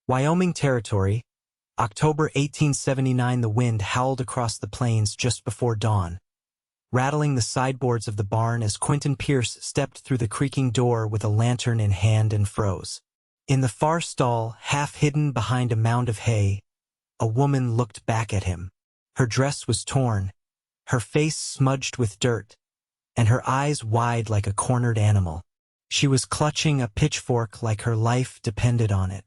Wyoming Territory, October 1879. The wind howled across the plains just before dawn, rattling the sideboards of the barn as Quentin Pierce stepped through the creaking door with a lantern in hand and froze. In the far stall, half hidden behind a mound of hay, a woman looked back at him. Her dress was torn, her face smudged with dirt, and her eyes wide like a cornered animal. She was clutching a pitchfork like her life depended on it.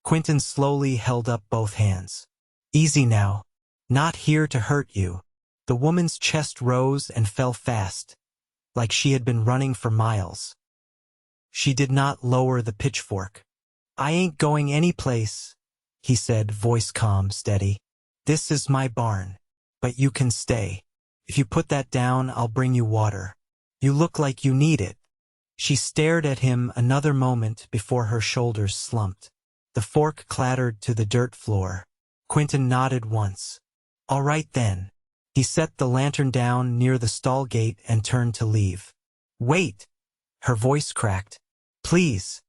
Quentin slowly held up both hands. "Easy now. Not here to hurt you." The woman's chest rose and fell fast, like she had been running for miles. She did not lower the pitchfork. "I ain't going anyplace," he said, voice calm, steady. "This is my barn, but you can stay. If you put that down, I'll bring you water. You look like you need it." She stared at him another moment before her shoulders slumped. The fork clattered to the dirt floor. Quentin nodded once. "All right then." He set the lantern down near the stall gate and turned to leave. "Wait!" Her voice cracked. "Please,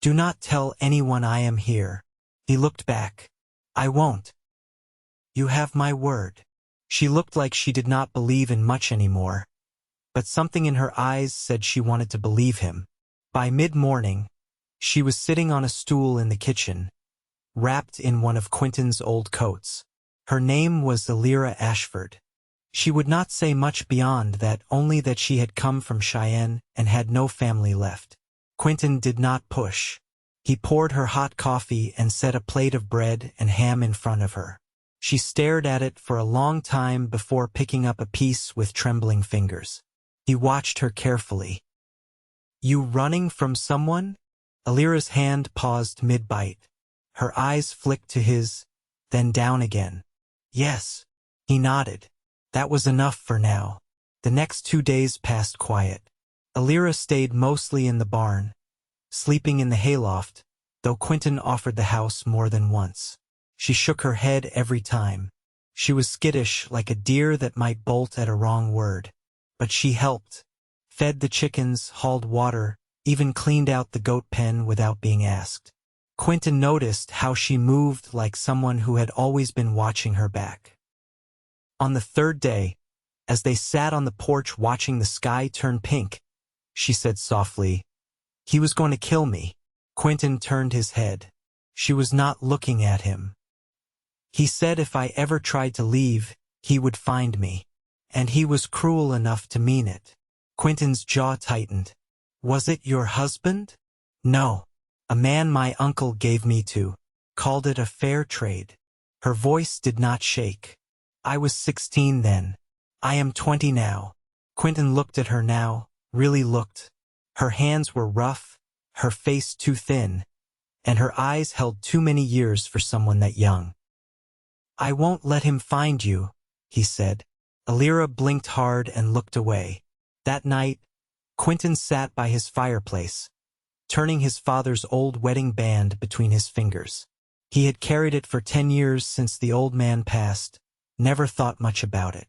do not tell anyone I am here." He looked back. "I won't. You have my word." She looked like she did not believe in much anymore, but something in her eyes said she wanted to believe him. By mid-morning, she was sitting on a stool in the kitchen, wrapped in one of Quentin's old coats. Her name was Elira Ashford. She would not say much beyond that, only that she had come from Cheyenne and had no family left. Quentin did not push. He poured her hot coffee and set a plate of bread and ham in front of her. She stared at it for a long time before picking up a piece with trembling fingers. He watched her carefully. "You running from someone?" Elira's hand paused mid-bite. Her eyes flicked to his, then down again. "Yes." He nodded. That was enough for now. The next 2 days passed quiet. Elira stayed mostly in the barn, sleeping in the hayloft, though Quentin offered the house more than once. She shook her head every time. She was skittish, like a deer that might bolt at a wrong word. But she helped. Fed the chickens, hauled water, even cleaned out the goat pen without being asked. Quentin noticed how she moved like someone who had always been watching her back. On the 3rd day, as they sat on the porch watching the sky turn pink, she said softly, "He was going to kill me." Quentin turned his head. She was not looking at him. "He said if I ever tried to leave, he would find me. And he was cruel enough to mean it." Quentin's jaw tightened. "Was it your husband?" "No. A man my uncle gave me to. Called it a fair trade." Her voice did not shake. "I was 16 then. I am 20 now." Quentin looked at her now, really looked. Her hands were rough, her face too thin, and her eyes held too many years for someone that young. "I won't let him find you," he said. Elira blinked hard and looked away. That night, Quentin sat by his fireplace, turning his father's old wedding band between his fingers. He had carried it for 10 years since the old man passed, never thought much about it.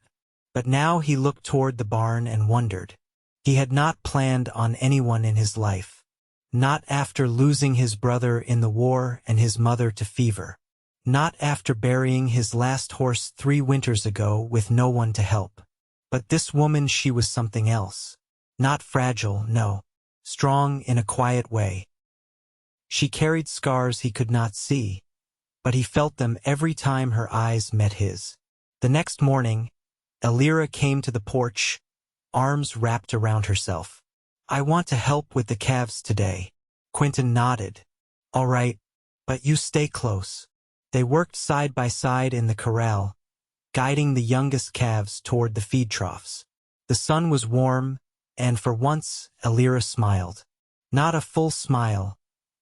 But now he looked toward the barn and wondered. He had not planned on anyone in his life. Not after losing his brother in the war and his mother to fever. Not after burying his last horse 3 winters ago with no one to help. But this woman, she was something else. Not fragile, no. Strong in a quiet way. She carried scars he could not see, but he felt them every time her eyes met his. The next morning, Elira came to the porch, arms wrapped around herself. "I want to help with the calves today." Quentin nodded. "All right, but you stay close." They worked side by side in the corral, guiding the youngest calves toward the feed troughs. The sun was warm, and for once, Elira smiled. Not a full smile,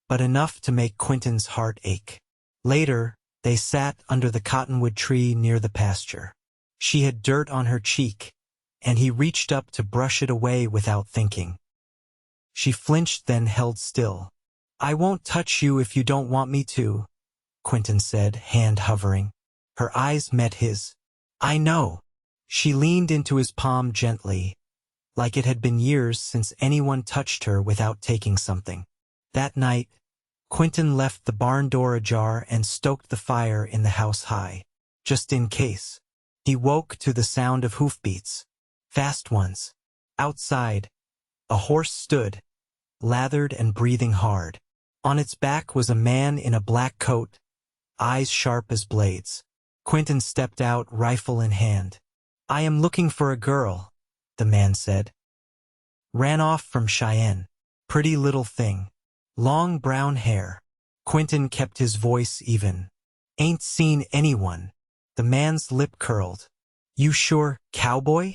but enough to make Quentin's heart ache. Later, they sat under the cottonwood tree near the pasture. She had dirt on her cheek, and he reached up to brush it away without thinking. She flinched, then held still. "I won't touch you if you don't want me to," Quentin said, hand hovering. Her eyes met his. "I know." She leaned into his palm gently, like it had been years since anyone touched her without taking something. That night, Quentin left the barn door ajar and stoked the fire in the house high, just in case. He woke to the sound of hoofbeats, fast ones. Outside, a horse stood, lathered and breathing hard. On its back was a man in a black coat, eyes sharp as blades. Quentin stepped out, rifle in hand. "I am looking for a girl," the man said. "Ran off from Cheyenne. Pretty little thing. Long brown hair." Quentin kept his voice even. "Ain't seen anyone." The man's lip curled. "You sure, Cowboy?"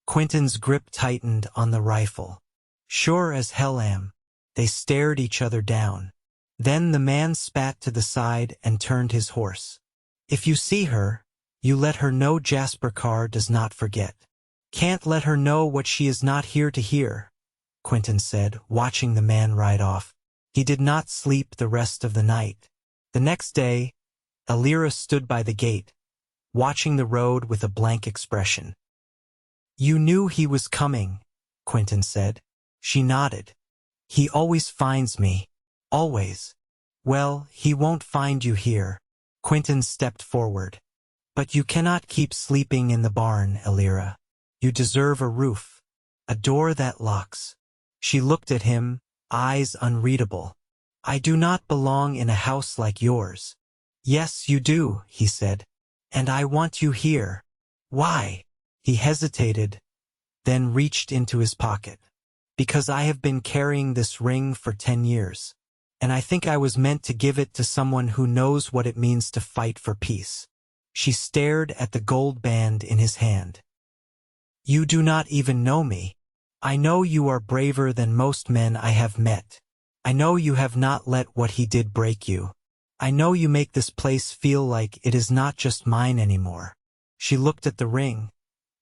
Quentin's grip tightened on the rifle. "Sure as hell am." They stared each other down. Then the man spat to the side and turned his horse. "If you see her, you let her know Jasper Carr does not forget. Can't let her know what she is not here to hear," Quentin said, watching the man ride off. He did not sleep the rest of the night. The next day, Elira stood by the gate, watching the road with a blank expression. "You knew he was coming," Quentin said. She nodded. "He always finds me. Always." "Well, he won't find you here." Quentin stepped forward. "But you cannot keep sleeping in the barn, Elira. You deserve a roof. A door that locks." She looked at him, eyes unreadable. "I do not belong in a house like yours." "Yes, you do," he said. "And I want you here." "Why?" He hesitated, then reached into his pocket. "Because I have been carrying this ring for 10 years. And I think I was meant to give it to someone who knows what it means to fight for peace." She stared at the gold band in his hand. "You do not even know me. I know you are braver than most men I have met. I know you have not let what he did break you. I know you make this place feel like it is not just mine anymore." She looked at the ring,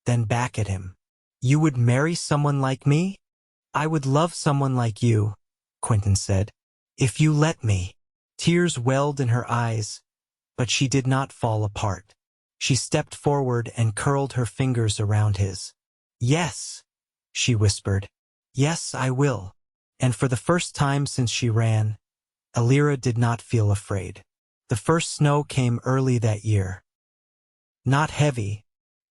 then back at him. "You would marry someone like me?" "I would love someone like you," Quentin said. "If you let me." Tears welled in her eyes, but she did not fall apart. She stepped forward and curled her fingers around his. "Yes," she whispered. "Yes, I will." And for the first time since she ran, Elira did not feel afraid. The first snow came early that year. Not heavy,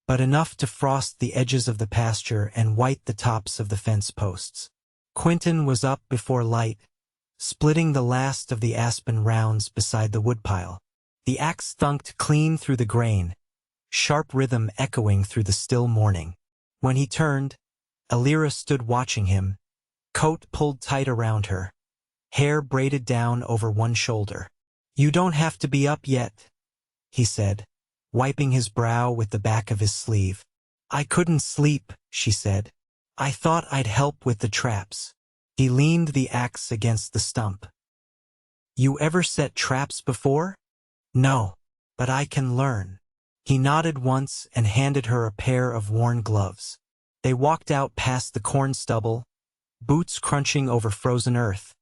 but enough to frost the edges of the pasture and white the tops of the fence posts. Quentin was up before light, splitting the last of the aspen rounds beside the woodpile. The axe thunked clean through the grain, sharp rhythm echoing through the still morning. When he turned, Elira stood watching him, coat pulled tight around her, hair braided down over one shoulder. "You don't have to be up yet," he said, wiping his brow with the back of his sleeve. "I couldn't sleep," she said. "I thought I'd help with the traps." He leaned the axe against the stump. "You ever set traps before?" "No, but I can learn." He nodded once and handed her a pair of worn gloves. They walked out past the corn stubble, boots crunching over frozen earth,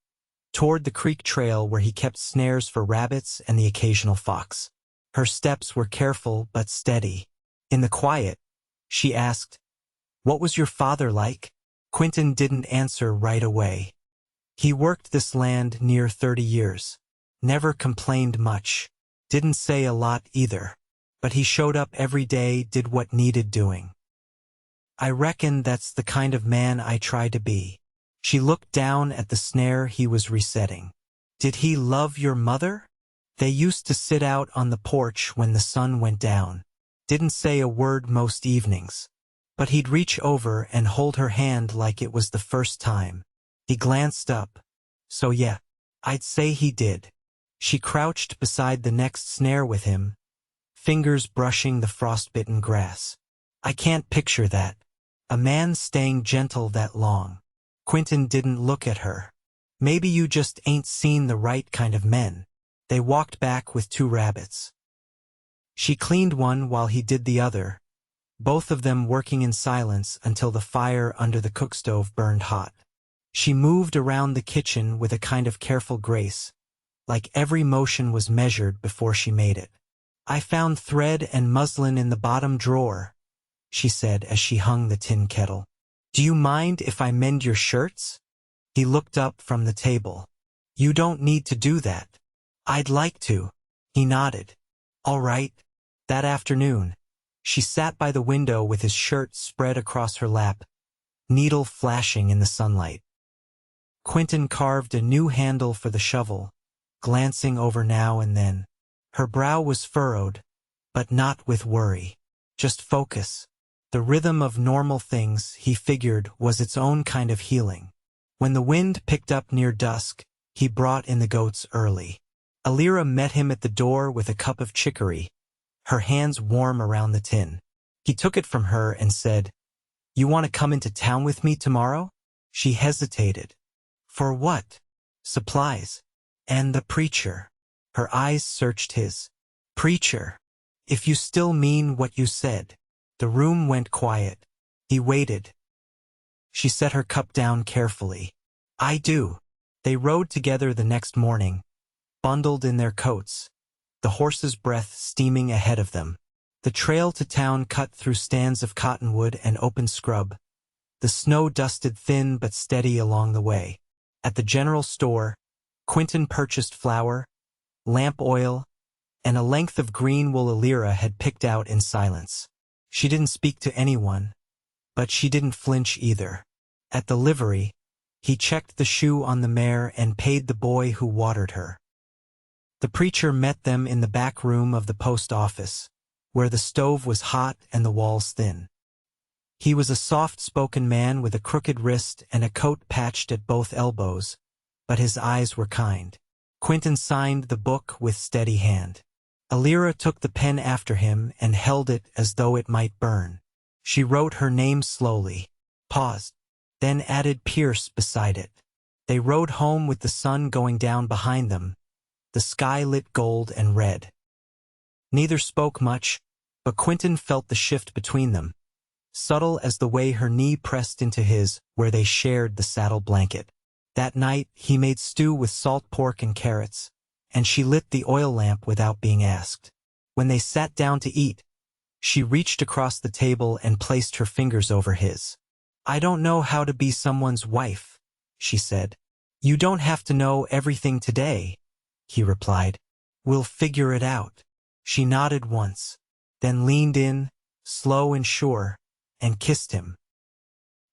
toward the creek trail where he kept snares for rabbits and the occasional fox. Her steps were careful but steady. In the quiet, she asked, "What was your father like?" Quentin didn't answer right away. He worked this land near 30 years. Never complained much. Didn't say a lot either. But he showed up every day, did what needed doing. "I reckon that's the kind of man I try to be." She looked down at the snare he was resetting. "Did he love your mother?" "They used to sit out on the porch when the sun went down. Didn't say a word most evenings. But he'd reach over and hold her hand like it was the first time." He glanced up. "So yeah, I'd say he did." She crouched beside the next snare with him, fingers brushing the frostbitten grass. "I can't picture that. A man staying gentle that long." Quentin didn't look at her. "Maybe you just ain't seen the right kind of men." They walked back with 2 rabbits. She cleaned one while he did the other, both of them working in silence until the fire under the cookstove burned hot. She moved around the kitchen with a kind of careful grace, like every motion was measured before she made it. "I found thread and muslin in the bottom drawer," she said as she hung the tin kettle. "Do you mind if I mend your shirts?" He looked up from the table. You don't need to do that. I'd like to. He nodded. All right. That afternoon, she sat by the window with his shirt spread across her lap, needle flashing in the sunlight. Quentin carved a new handle for the shovel, glancing over now and then. Her brow was furrowed, but not with worry. Just focus. The rhythm of normal things, he figured, was its own kind of healing. When the wind picked up near dusk, he brought in the goats early. Elira met him at the door with a cup of chicory, her hands warm around the tin. He took it from her and said, "You want to come into town with me tomorrow?" She hesitated. "For what?" "Supplies. And the preacher." Her eyes searched his. "Preacher. If you still mean what you said." The room went quiet. He waited. She set her cup down carefully. "I do." They rode together the next morning, bundled in their coats, the horse's breath steaming ahead of them. The trail to town cut through stands of cottonwood and open scrub. The snow dusted thin but steady along the way. At the general store, Quentin purchased flour, lamp oil, and a length of green wool Elira had picked out in silence. She didn't speak to anyone, but she didn't flinch either. At the livery, he checked the shoe on the mare and paid the boy who watered her. The preacher met them in the back room of the post office, where the stove was hot and the walls thin. He was a soft-spoken man with a crooked wrist and a coat patched at both elbows, but his eyes were kind. Quentin signed the book with steady hand. Elira took the pen after him and held it as though it might burn. She wrote her name slowly, paused, then added Pierce beside it. They rode home with the sun going down behind them, the sky lit gold and red. Neither spoke much, but Quentin felt the shift between them, subtle as the way her knee pressed into his where they shared the saddle blanket. That night he made stew with salt pork and carrots, and she lit the oil lamp without being asked. When they sat down to eat, she reached across the table and placed her fingers over his. "I don't know how to be someone's wife," she said. "You don't have to know everything today," he replied. "We'll figure it out." She nodded once, then leaned in, slow and sure, and kissed him.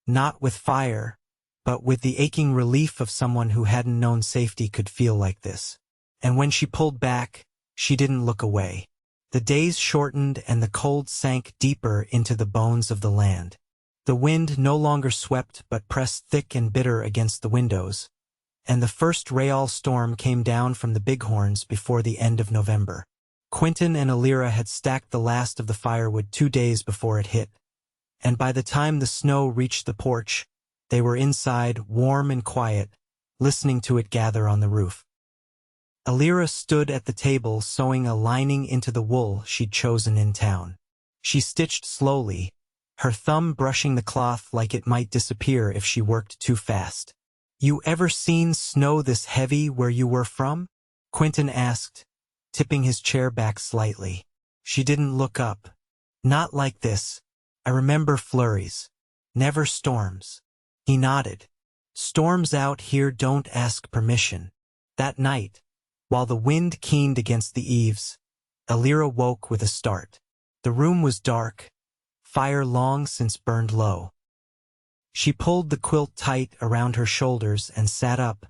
Not with fire, but with the aching relief of someone who hadn't known safety could feel like this. And when she pulled back, she didn't look away. The days shortened and the cold sank deeper into the bones of the land. The wind no longer swept but pressed thick and bitter against the windows, and the first Rayal storm came down from the Bighorns before the end of November. Quentin and Elira had stacked the last of the firewood 2 days before it hit, and by the time the snow reached the porch, they were inside, warm and quiet, listening to it gather on the roof. Elira stood at the table sewing a lining into the wool she'd chosen in town. She stitched slowly, her thumb brushing the cloth like it might disappear if she worked too fast. "You ever seen snow this heavy where you were from?" Quentin asked, tipping his chair back slightly. She didn't look up. "Not like this. I remember flurries. Never storms." He nodded. "Storms out here don't ask permission." That night, while the wind keened against the eaves, Elira woke with a start. The room was dark, fire long since burned low. She pulled the quilt tight around her shoulders and sat up,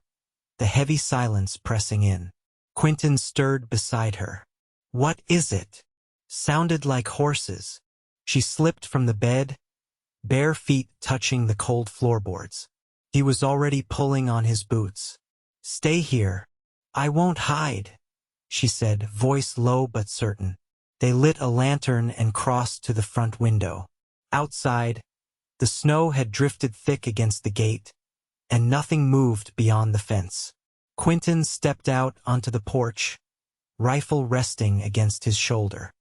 the heavy silence pressing in. Quentin stirred beside her. "What is it?" Sounded like horses. She slipped from the bed, bare feet touching the cold floorboards. He was already pulling on his boots. "Stay here. I won't hide," she said, voice low but certain. They lit a lantern and crossed to the front window. Outside, the snow had drifted thick against the gate, and nothing moved beyond the fence. Quentin stepped out onto the porch, rifle resting against his shoulder.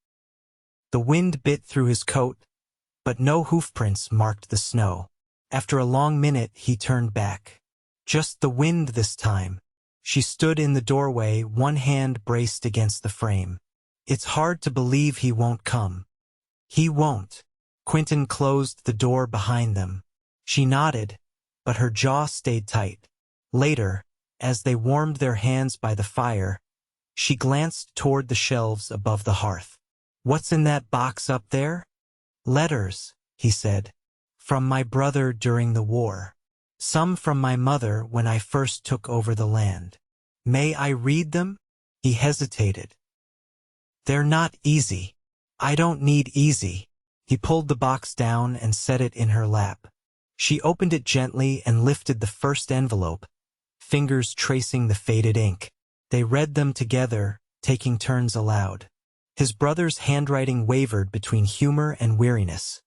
The wind bit through his coat, but no hoofprints marked the snow. After a long minute, he turned back. Just the wind this time. She stood in the doorway, one hand braced against the frame. "It's hard to believe he won't come." "He won't." Quentin closed the door behind them. She nodded, but her jaw stayed tight. Later, As they warmed their hands by the fire, she glanced toward the shelves above the hearth. "What's in that box up there?" "Letters," he said. "From my brother during the war. Some from my mother when I first took over the land." "May I read them?" He hesitated. "They're not easy." "I don't need easy." He pulled the box down and set it in her lap. She opened it gently and lifted the first envelope, fingers tracing the faded ink. They read them together, taking turns aloud. His brother's handwriting wavered between humor and weariness.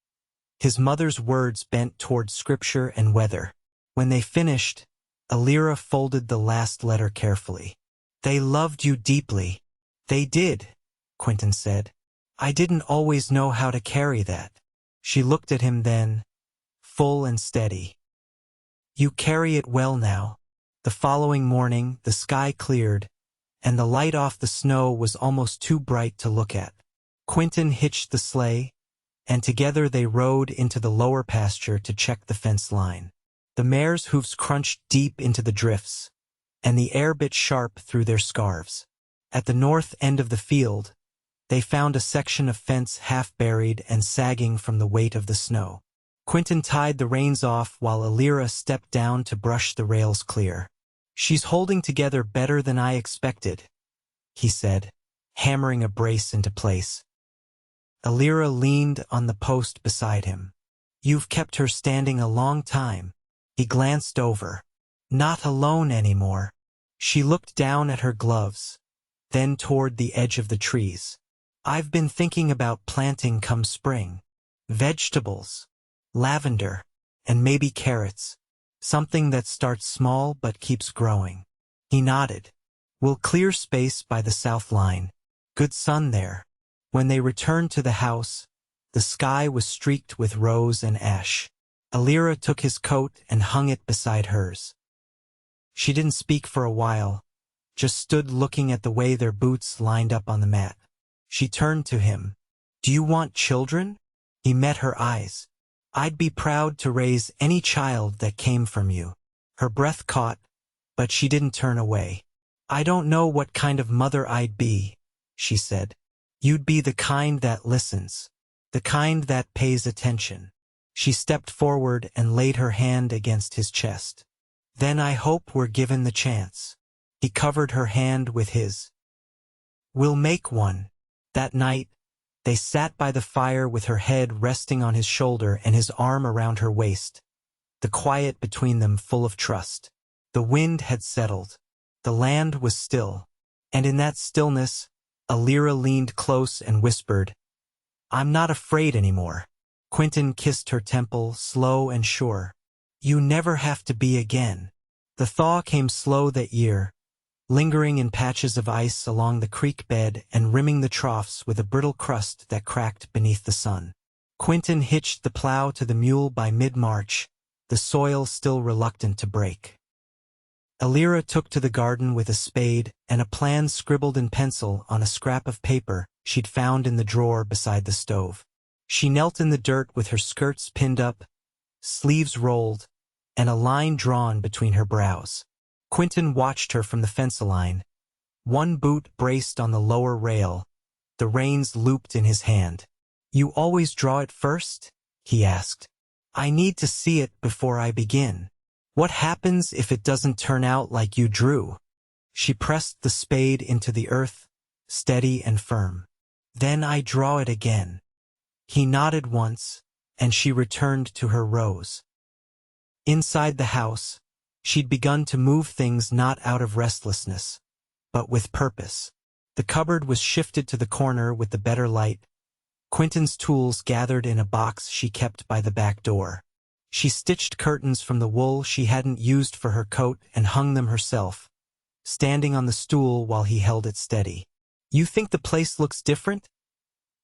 His mother's words bent toward scripture and weather. When they finished, Elira folded the last letter carefully. "They loved you deeply." "They did," Quentin said. "I didn't always know how to carry that." She looked at him then, full and steady. "You carry it well now." The following morning, the sky cleared, and the light off the snow was almost too bright to look at. Quentin hitched the sleigh, and together they rode into the lower pasture to check the fence line. The mares' hooves crunched deep into the drifts, and the air bit sharp through their scarves. At the north end of the field, they found a section of fence half buried and sagging from the weight of the snow. Quentin tied the reins off while Elira stepped down to brush the rails clear. "She's holding together better than I expected," he said, hammering a brace into place. Elira leaned on the post beside him. "You've kept her standing a long time." He glanced over. "Not alone anymore." She looked down at her gloves, then toward the edge of the trees. "I've been thinking about planting come spring. Vegetables, lavender, and maybe carrots. Something that starts small but keeps growing." He nodded. "We'll clear space by the south line. Good sun there." When they returned to the house, the sky was streaked with rose and ash. Elira took his coat and hung it beside hers. She didn't speak for a while, just stood looking at the way their boots lined up on the mat. She turned to him. "Do you want children?" He met her eyes. "I'd be proud to raise any child that came from you." Her breath caught, but she didn't turn away. "I don't know what kind of mother I'd be," she said. "You'd be the kind that listens, the kind that pays attention." She stepped forward and laid her hand against his chest. "Then I hope we're given the chance." He covered her hand with his. "We'll make one." That night, they sat by the fire with her head resting on his shoulder and his arm around her waist, the quiet between them full of trust. The wind had settled. The land was still. And in that stillness, Elira leaned close and whispered, "I'm not afraid anymore." Quentin kissed her temple, slow and sure. "You never have to be again." The thaw came slow that year, lingering in patches of ice along the creek bed and rimming the troughs with a brittle crust that cracked beneath the sun. Quentin hitched the plow to the mule by mid-March, the soil still reluctant to break. Elira took to the garden with a spade and a plan scribbled in pencil on a scrap of paper she'd found in the drawer beside the stove. She knelt in the dirt with her skirts pinned up, sleeves rolled, and a line drawn between her brows. Quentin watched her from the fence line, one boot braced on the lower rail, the reins looped in his hand. "You always draw it first?" he asked. "I need to see it before I begin. What happens if it doesn't turn out like you drew?" She pressed the spade into the earth, steady and firm. "Then I draw it again." He nodded once, and she returned to her rows. Inside the house, she'd begun to move things not out of restlessness, but with purpose. The cupboard was shifted to the corner with the better light, Quentin's tools gathered in a box she kept by the back door. She stitched curtains from the wool she hadn't used for her coat and hung them herself, standing on the stool while he held it steady. "You think the place looks different?"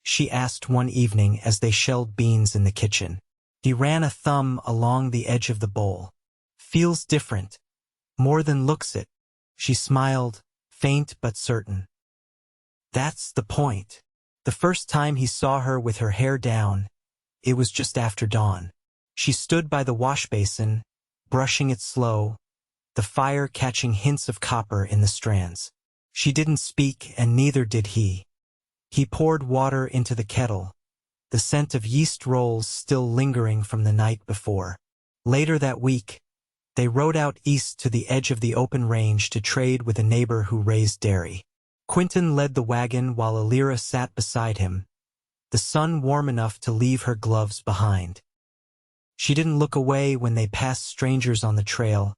she asked one evening as they shelled beans in the kitchen. He ran a thumb along the edge of the bowl. "Feels different. More than looks it." She smiled, faint but certain. "That's the point." The first time he saw her with her hair down, it was just after dawn. She stood by the wash basin, brushing it slow, the the fire catching hints of copper in the strands. She didn't speak, and neither did he. He poured water into the kettle, the scent of yeast rolls still lingering from the night before. Later that week, they rode out east to the edge of the open range to trade with a neighbor who raised dairy. Quentin led the wagon while Elira sat beside him, the sun warm enough to leave her gloves behind. She didn't look away when they passed strangers on the trail,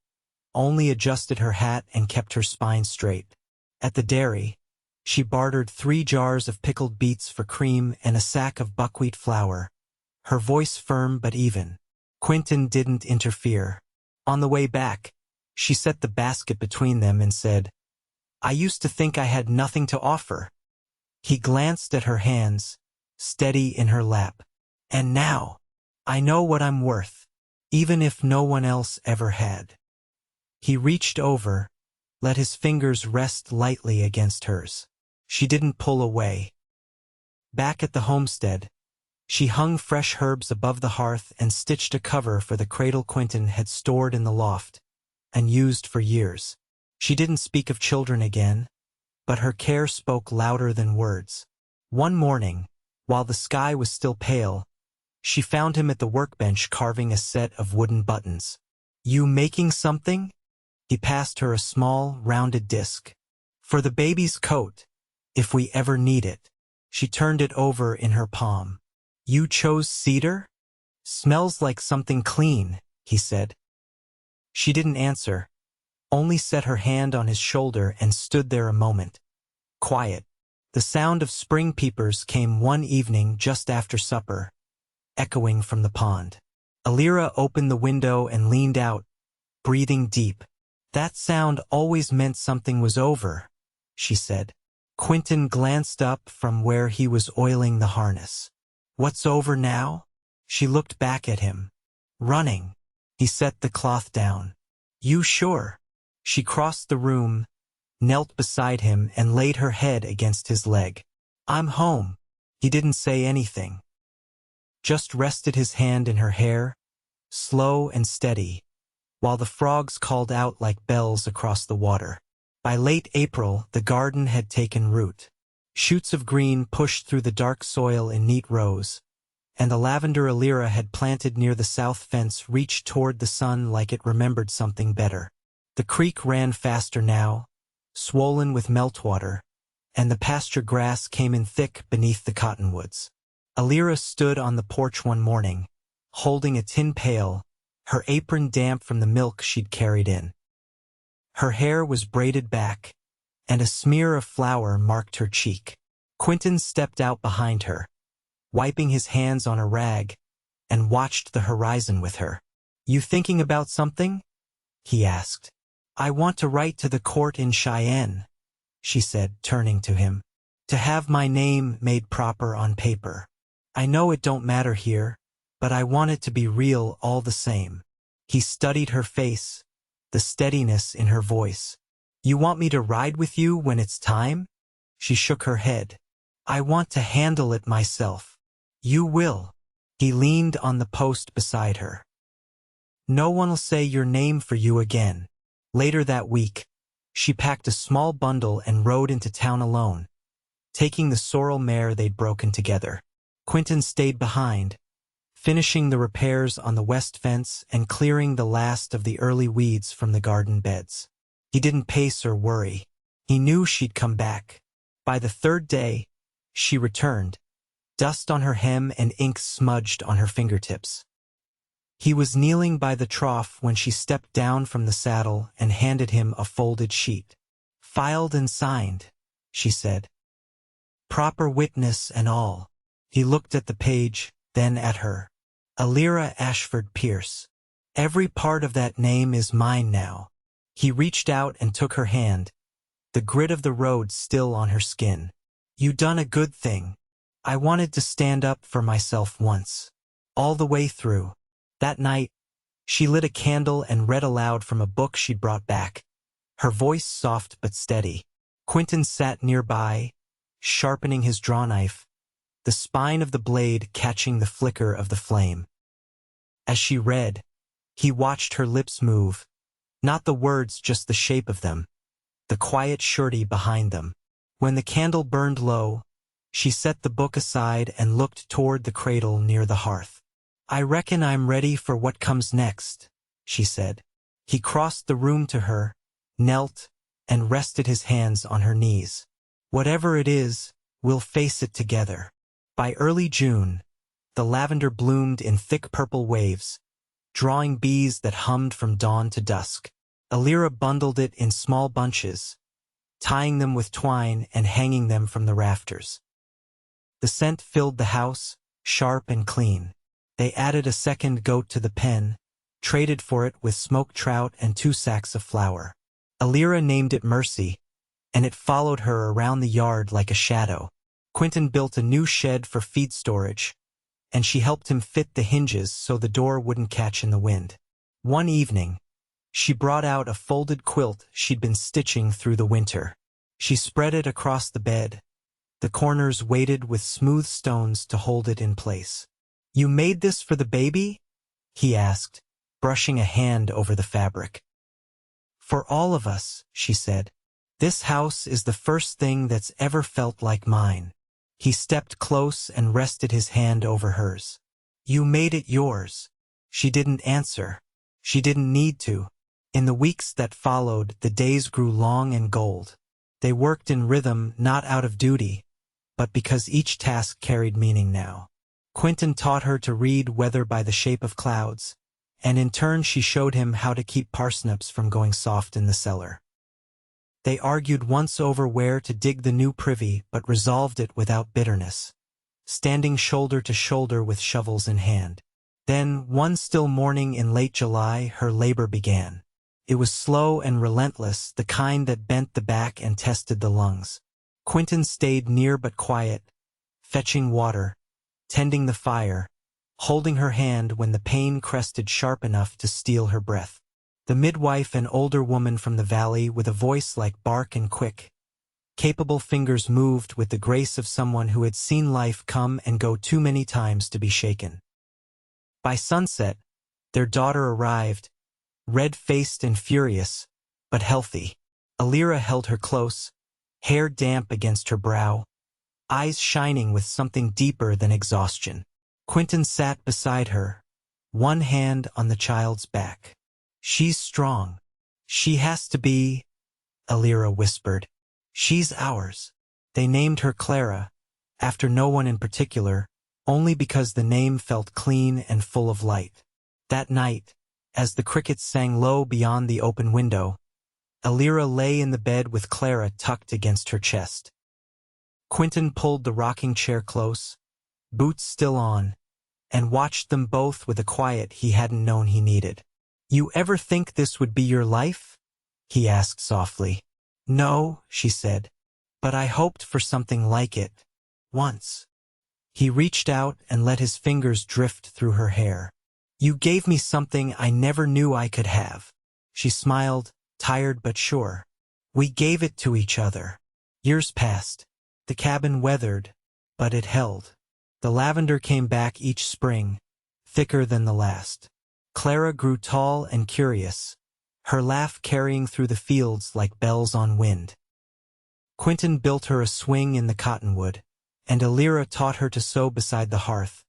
only adjusted her hat and kept her spine straight. At the dairy, she bartered 3 jars of pickled beets for cream and a sack of buckwheat flour, her voice firm but even. Quentin didn't interfere. On the way back, she set the basket between them and said, "I used to think I had nothing to offer." He glanced at her hands, steady in her lap. "And now, I know what I'm worth, even if no one else ever had." He reached over, let his fingers rest lightly against hers. She didn't pull away. Back at the homestead, she hung fresh herbs above the hearth and stitched a cover for the cradle Quentin had stored in the loft and used for years. She didn't speak of children again, but her care spoke louder than words. One morning, while the sky was still pale, she found him at the workbench carving a set of wooden buttons. "You making something?" He passed her a small, rounded disc. "For the baby's coat, if we ever need it." She turned it over in her palm. "You chose cedar? Smells like something clean," he said. She didn't answer, only set her hand on his shoulder and stood there a moment, quiet. The sound of spring peepers came one evening just after supper, echoing from the pond. Elira opened the window and leaned out, breathing deep. "That sound always meant something was over," she said. Quentin glanced up from where he was oiling the harness. "What's over now?" She looked back at him. "Running." He set the cloth down. "You sure?" She crossed the room, knelt beside him and laid her head against his leg. "I'm home." He didn't say anything, just rested his hand in her hair, slow and steady, while the frogs called out like bells across the water. By late April, the garden had taken root. Shoots of green pushed through the dark soil in neat rows, and the lavender Elira had planted near the south fence reached toward the sun like it remembered something better. The creek ran faster now, swollen with meltwater, and the pasture grass came in thick beneath the cottonwoods. Elira stood on the porch one morning, holding a tin pail, her apron damp from the milk she'd carried in. Her hair was braided back, and a smear of flour marked her cheek. Quentin stepped out behind her, wiping his hands on a rag, and watched the horizon with her. "You thinking about something?" he asked. "I want to write to the court in Cheyenne," she said, turning to him. "To have my name made proper on paper. I know it don't matter here, but I want it to be real all the same." He studied her face, the steadiness in her voice. "You want me to ride with you when it's time?" She shook her head. "I want to handle it myself." "You will." He leaned on the post beside her. "No one'll say your name for you again." Later that week, she packed a small bundle and rode into town alone, taking the sorrel mare they'd broken together. Quentin stayed behind, finishing the repairs on the west fence and clearing the last of the early weeds from the garden beds. He didn't pace or worry. He knew she'd come back. By the third day, she returned, dust on her hem and ink smudged on her fingertips. He was kneeling by the trough when she stepped down from the saddle and handed him a folded sheet. "Filed and signed," she said. "Proper witness and all." He looked at the page, then at her. "Elira Ashford Pierce. Every part of that name is mine now." He reached out and took her hand, the grit of the road still on her skin. "You done a good thing. I wanted to stand up for myself once. All the way through." That night, she lit a candle and read aloud from a book she'd brought back, her voice soft but steady. Quentin sat nearby, sharpening his drawknife, the spine of the blade catching the flicker of the flame. As she read, he watched her lips move, Not the words, just the shape of them, the quiet surety behind them. When the candle burned low, she set the book aside and looked toward the cradle near the hearth. "I reckon I'm ready for what comes next," she said. He crossed the room to her, knelt, and rested his hands on her knees. "Whatever it is, we'll face it together." By early June, the lavender bloomed in thick purple waves, drawing bees that hummed from dawn to dusk. Elira bundled it in small bunches, tying them with twine and hanging them from the rafters. The scent filled the house, sharp and clean. They added a second goat to the pen, traded for it with smoked trout and 2 sacks of flour. Elira named it Mercy, and it followed her around the yard like a shadow. Quentin built a new shed for feed storage, and she helped him fit the hinges so the door wouldn't catch in the wind. One evening, she brought out a folded quilt she'd been stitching through the winter. She spread it across the bed, the corners weighted with smooth stones to hold it in place. "You made this for the baby?" he asked, brushing a hand over the fabric. "For all of us," she said. "This house is the first thing that's ever felt like mine." He stepped close and rested his hand over hers. "You made it yours." She didn't answer. She didn't need to. In the weeks that followed, the days grew long and gold. They worked in rhythm, not out of duty, but because each task carried meaning now. Quentin taught her to read weather by the shape of clouds, and in turn she showed him how to keep parsnips from going soft in the cellar. They argued once over where to dig the new privy, but resolved it without bitterness, standing shoulder to shoulder with shovels in hand. Then, one still morning in late July, her labor began. It was slow and relentless, the kind that bent the back and tested the lungs. Quentin stayed near but quiet, fetching water, tending the fire, holding her hand when the pain crested sharp enough to steal her breath. The midwife, an older woman from the valley with a voice like bark and quick, capable fingers moved with the grace of someone who had seen life come and go too many times to be shaken. By sunset, their daughter arrived, red-faced and furious, but healthy. Elira held her close, hair damp against her brow, eyes shining with something deeper than exhaustion. Quentin sat beside her, one hand on the child's back. "She's strong. She has to be," Elira whispered. "She's ours." They named her Clara, after no one in particular, only because the name felt clean and full of light. That night, as the crickets sang low beyond the open window, Elira lay in the bed with Clara tucked against her chest. Quentin pulled the rocking chair close, boots still on, and watched them both with a quiet he hadn't known he needed. "You ever think this would be your life?" he asked softly. "No," she said, "but I hoped for something like it. Once." He reached out and let his fingers drift through her hair. "You gave me something I never knew I could have." She smiled, tired but sure. "We gave it to each other." Years passed. The cabin weathered, but it held. The lavender came back each spring, thicker than the last. Clara grew tall and curious, her laugh carrying through the fields like bells on wind. Quentin built her a swing in the cottonwood, and Elira taught her to sew beside the hearth,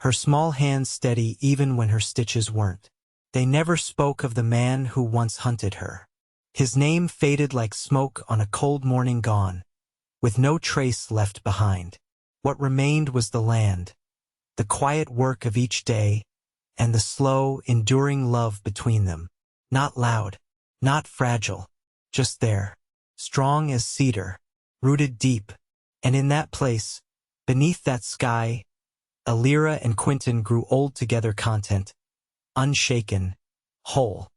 her small hands steady even when her stitches weren't. They never spoke of the man who once hunted her. His name faded like smoke on a cold morning gone, with no trace left behind. What remained was the land, the quiet work of each day, and the slow, enduring love between them. Not loud, not fragile, just there, strong as cedar, rooted deep. And in that place, beneath that sky, Elira and Quentin grew old together, content, unshaken, whole.